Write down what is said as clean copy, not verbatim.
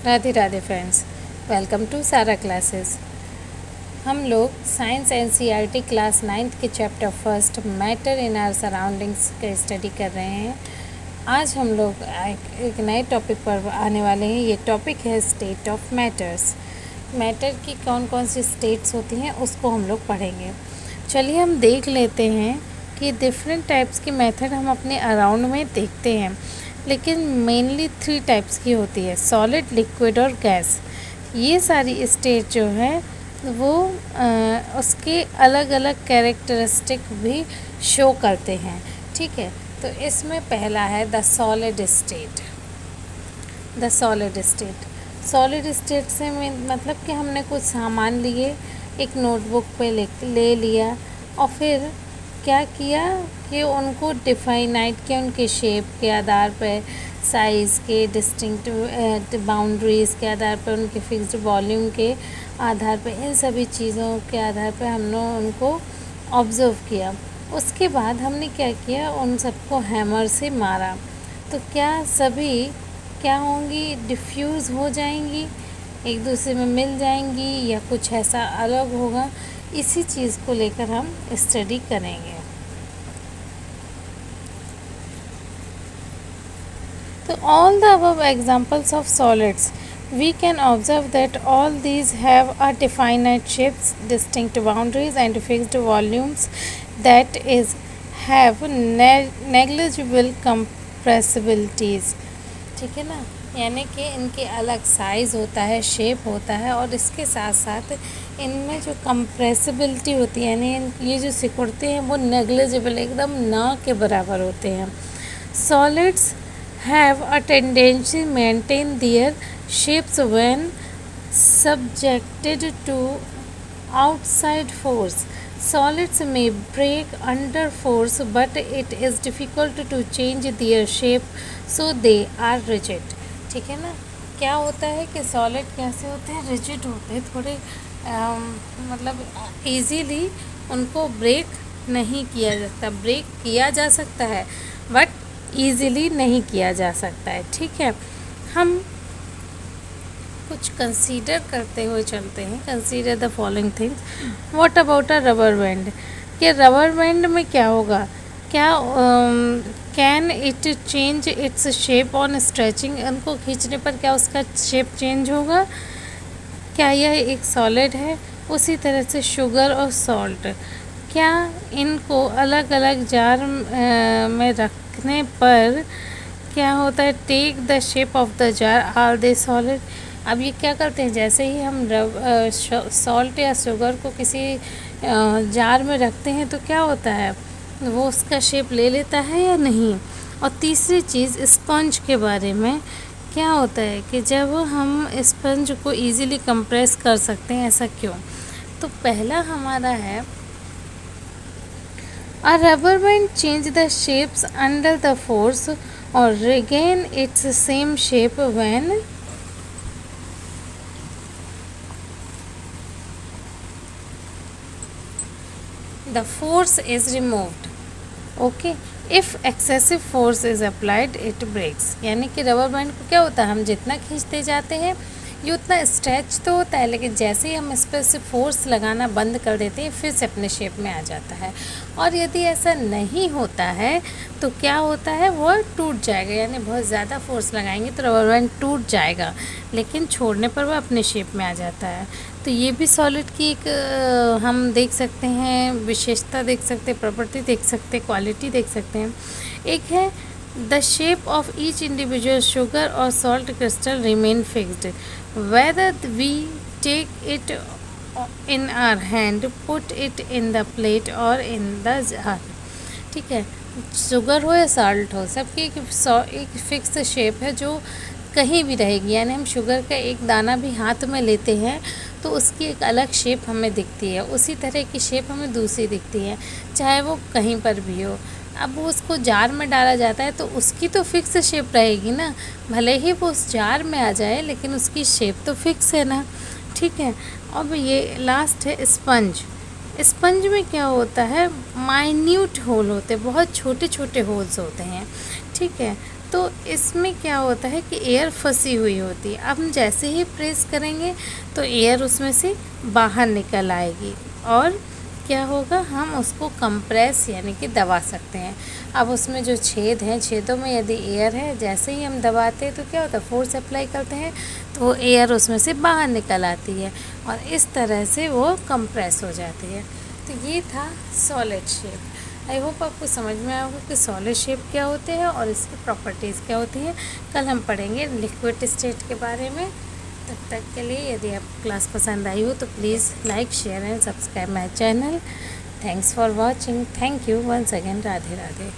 Radhe Radhe friends, welcome to सारा classes. हम लोग साइंस एनसीईआरटी क्लास 9th के chapter first matter in our surroundings का स्टडी कर रहे हैं। आज हम लोग एक नए टॉपिक पर आने वाले हैं। ये टॉपिक है स्टेट ऑफ मैटर्स। मैटर की कौन कौन सी स्टेट्स होती हैं उसको हम लोग पढ़ेंगे। चलिए हम देख लेते हैं कि डिफरेंट टाइप्स की मेथड हम अपने अराउंड में देखते हैं, लेकिन मेनली 3 टाइप्स की होती है, सॉलिड, लिक्विड और गैस। ये सारी स्टेट जो है वो उसके अलग अलग कैरेक्टरिस्टिक भी शो करते हैं। ठीक है, तो इसमें पहला है the solid state. The solid state से मतलब कि हमने कुछ सामान लिए, एक नोटबुक पे ले लिया और फिर क्या किया कि उनको डिफाइनाइट किया, उनके शेप के आधार पर, साइज़ के, डिस्टिंक्ट बाउंड्रीज़ के आधार पर, उनके फिक्स्ड वॉल्यूम के आधार पर, इन सभी चीज़ों के आधार पर हमने उनको ऑब्ज़र्व किया। उसके बाद हमने क्या किया, उन सबको हैमर से मारा। तो क्या सभी क्या होंगी, डिफ्यूज़ हो जाएंगी, एक दूसरे में मिल जाएंगी, या कुछ ऐसा अलग होगा। इसी चीज़ को लेकर हम स्टडी करेंगे। तो all the above examples of solids, we can observe that all these have a definite shapes, distinct boundaries and fixed volumes, that is have negligible compressibilities। ठीक है ना, यानी कि इनके अलग साइज़ होता है, शेप होता है, और इसके साथ साथ इनमें जो कंप्रेसिबिलिटी होती है, यानी ये जो सिकुड़ते हैं वो नेग्लिजिबल, एकदम ना के बराबर होते हैं। Solids have a tendency to maintain their shapes when subjected to outside force. Solids may break under force, but it is difficult to change their shape, so they are rigid। ठीक है ना, क्या होता है कि सॉलिड कैसे होते हैं, रिजिड होते हैं, थोड़े मतलब ईजीली उनको ब्रेक नहीं किया जाता। ब्रेक किया जा सकता है बट ईज़िली नहीं किया जा सकता है। ठीक है, हम कुछ कंसीडर करते हुए चलते हैं। Consider the following things. What about a rubber band? कि रबर बैंड में क्या होगा, क्या can it change its shape on stretching? उनको खींचने पर क्या उसका शेप चेंज होगा? क्या यह एक सॉलिड है? उसी तरह से शुगर और सॉल्ट, क्या इनको अलग अलग जार में रखने पर क्या होता है, take the shape of the jar, are they solid? अब ये क्या करते हैं, जैसे ही हम सॉल्ट या शुगर को किसी जार में रखते हैं तो क्या होता है, वो उसका शेप ले लेता है या नहीं? और तीसरी चीज़ स्पंज के बारे में, क्या होता है कि जब हम स्पंज को ईज़िली कंप्रेस कर सकते हैं, ऐसा क्यों? तो पहला हमारा है, a rubber band change the shapes under the force or regain its same shape when the force is removed। Okay, if excessive force is applied it breaks. यानी कि रबर बैंड को क्या होता है, हम जितना खींचते जाते हैं ये उतना स्ट्रेच तो होता है, लेकिन जैसे ही हम इस पर से फोर्स लगाना बंद कर देते हैं फिर से अपने शेप में आ जाता है। और यदि ऐसा नहीं होता है तो क्या होता है, वो टूट जाएगा। यानी बहुत ज़्यादा फोर्स लगाएंगे तो रबर बैंड टूट जाएगा, लेकिन छोड़ने पर वह अपने शेप में आ जाता है। तो ये भी सॉलिड की एक हम देख सकते हैं, विशेषता देख सकते हैं, प्रॉपर्टी देख सकते हैं, क्वालिटी देख सकते हैं। एक है the shape of each individual sugar और salt crystal remain fixed whether we take it in our hand, put it in the plate or in the jar। ठीक है, शुगर हो या सॉल्ट हो, सबकी एक फिक्स शेप है जो कहीं भी रहेगी। यानी हम शुगर का एक दाना भी हाथ में लेते हैं तो उसकी एक अलग शेप हमें दिखती है, उसी तरह की शेप हमें दूसरी दिखती है, चाहे वो कहीं पर भी हो। अब वो उसको जार में डाला जाता है तो उसकी तो फिक्स शेप रहेगी ना, भले ही वो उस जार में आ जाए लेकिन उसकी शेप तो फिक्स है ना। ठीक है, अब ये लास्ट है स्पंज। स्पंज में क्या होता है, माइन्यूट होल होते हैं, बहुत छोटे छोटे होल्स होते हैं। ठीक है, तो इसमें क्या होता है कि एयर फंसी हुई होती है। अब हम जैसे ही प्रेस करेंगे तो एयर उसमें से बाहर निकल आएगी और क्या होगा, हम उसको कंप्रेस यानी कि दबा सकते हैं। अब उसमें जो छेद हैं, छेदों में यदि एयर है, जैसे ही हम दबाते हैं तो क्या होता है, फोर्स अप्लाई करते हैं तो एयर उसमें से बाहर निकल आती है और इस तरह से वो कंप्रेस हो जाती है। तो ये था सॉलिड शेप। आई होप आपको समझ में आया होगा कि सॉलिड शेप क्या होते हैं और इसकी प्रॉपर्टीज़ क्या होती हैं। कल हम पढ़ेंगे लिक्विड स्टेट के बारे में। तब तक के लिए यदि आपको क्लास पसंद आई हो तो please like, share and subscribe my channel. Thanks for watching. Thank you once again. Radhe Radhe.